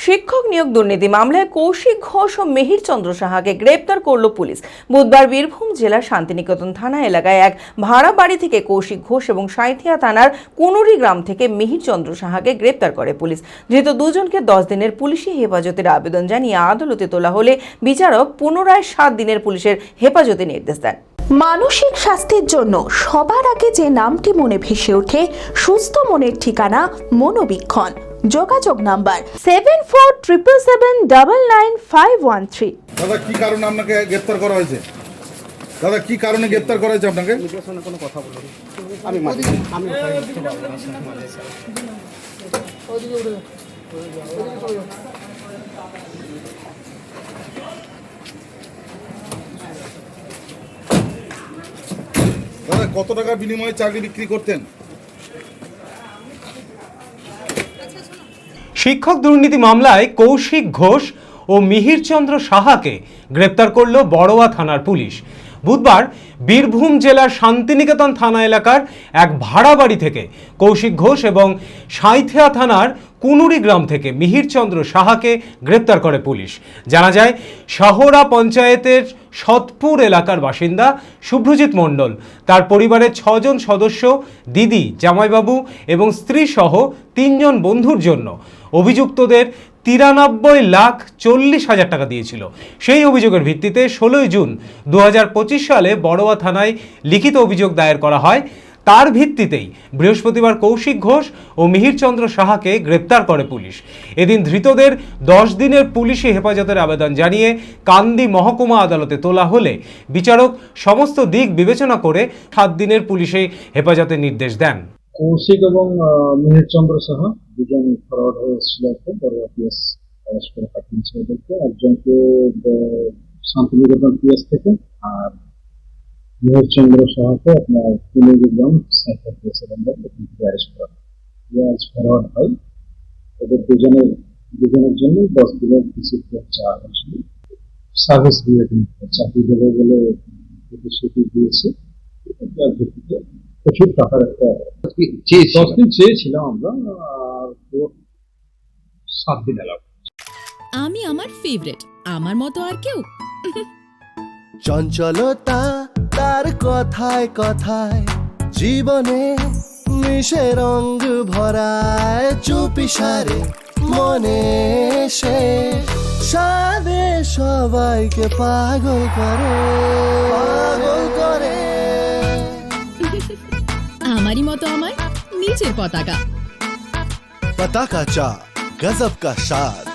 শিক্ষক নিয়োগ দুর্নীতি মামলায় কৌশিক ঘোষ ও মিহির চন্দ্র সাহাকে গ্রেপ্তার করল পুলিশ। বুধবার বীরভূম জেলার শান্তিনিকেতন থানা এলাকায় এক ভাড়া বাড়ি থেকে কৌশিক ঘোষ এবং সাঁইথিয়া থানার কুনুরি গ্রাম থেকে মিহির চন্দ্র সাহাকে গ্রেপ্তার করে পুলিশ। ধৃত দুজনকে 10 দিনের পুলিশি হেফাজতের আবেদন জানিয়ে আদালতে তোলা হলে বিচারক পুনরায় 7 দিনের পুলিশের হেফাজতে নির্দেশ দেন। মানসিক স্বাস্থ্যের জন্য সবার আগে যে নামটি মনে ভেসে ওঠে, সুস্থ মনের ঠিকানা মনোবীক্ষণ। যোগাযোগ নাম্বার 7477799513। দাদা কি কারণে আপনাকে গ্রেফতার করা হয়েছে? দাদা কি কারণে গ্রেফতার করা হয়েছে আপনাকে? কোনো কথা বলুন। দাদা কত টাকা বিনিময়ে চাকরি বিক্রি করতেন? শিক্ষক দুর্নীতি মামলায় কৌশিক ঘোষ ও মিহির চন্দ্র সাহাকে গ্রেপ্তার করল বড়োয়া থানার পুলিশ। বুধবার বীরভূম জেলার শান্তিনিকেতন থানা এলাকার এক ভাড়া বাড়ি থেকে কৌশিক ঘোষ এবং সাঁইথিয়া থানার কুনুরি গ্রাম থেকে মিহির চন্দ্র সাহাকে গ্রেপ্তার করে পুলিশ। জানা যায়, শাহরা পঞ্চায়েতের সতপুর এলাকার বাসিন্দা শুভ্রজিৎ মণ্ডল তার পরিবারের 6 জন সদস্য, দিদি, জামাইবাবু এবং স্ত্রী সহ 3 জন বন্ধুর জন্য অভিযুক্তদের 93,40,000 টাকা দিয়েছিল। সেই অভিযোগের ভিত্তিতে 16 জুন 2025 সালে বড়োয়া থানায় লিখিত অভিযোগ দায়ের করা হয়। তার ভিত্তিতেই বৃহস্পতিবার কৌশিক ঘোষ ও মিহির চন্দ্র সাহাকে গ্রেপ্তার করে পুলিশ। এদিন ধৃতদের 10 দিনের পুলিশি হেফাজতের আবেদন জানিয়ে কান্দি মহকুমা আদালতে তোলা হলে বিচারক সমস্ত দিক বিবেচনা করে 7 দিনের পুলিশি হেফাজতের নির্দেশ দেন। কৌশিক এবং মিহির চন্দ্র সাহা দুজন ফরওয়ার্ড হয়ে এসেছিল, বড়োয়া পিএস অ্যারেস্ট করে পাঠিয়েছে ওদেরকে। একজনকে শান্তিনিকেতন পিএস থেকে, আর মিহির চন্দ্র সাহাকে আপনার কুনুরি গ্রাম সাইকেল পিএসের অ্যারেস্ট করা হয়। আজ ফরওয়ার্ড হয়। ওদের দুজনের জন্য 10 দিনের পিসি চাওয়া হয়েছিল। সার্ভিস দিয়ে চাকরি দেবে বলে প্রতিশ্রুতি দিয়েছে। তার ভিত্তিতে প্রচুর টাকার একটা 10 দিন চেয়েছিলাম আমরা, আর 7 দিন এলাম। আমি আমার ফেভারিট, আমার মতো আর কেউ। চঞ্চলতা তার কথায় কথায় জীবনে মিশে রঙ ভরায়, চুপি সারে মনে সে সাদে সবাইকে পাগল করে। আমারই মতো আমার নিচের পতাকা। पता का चा गजब का शाद।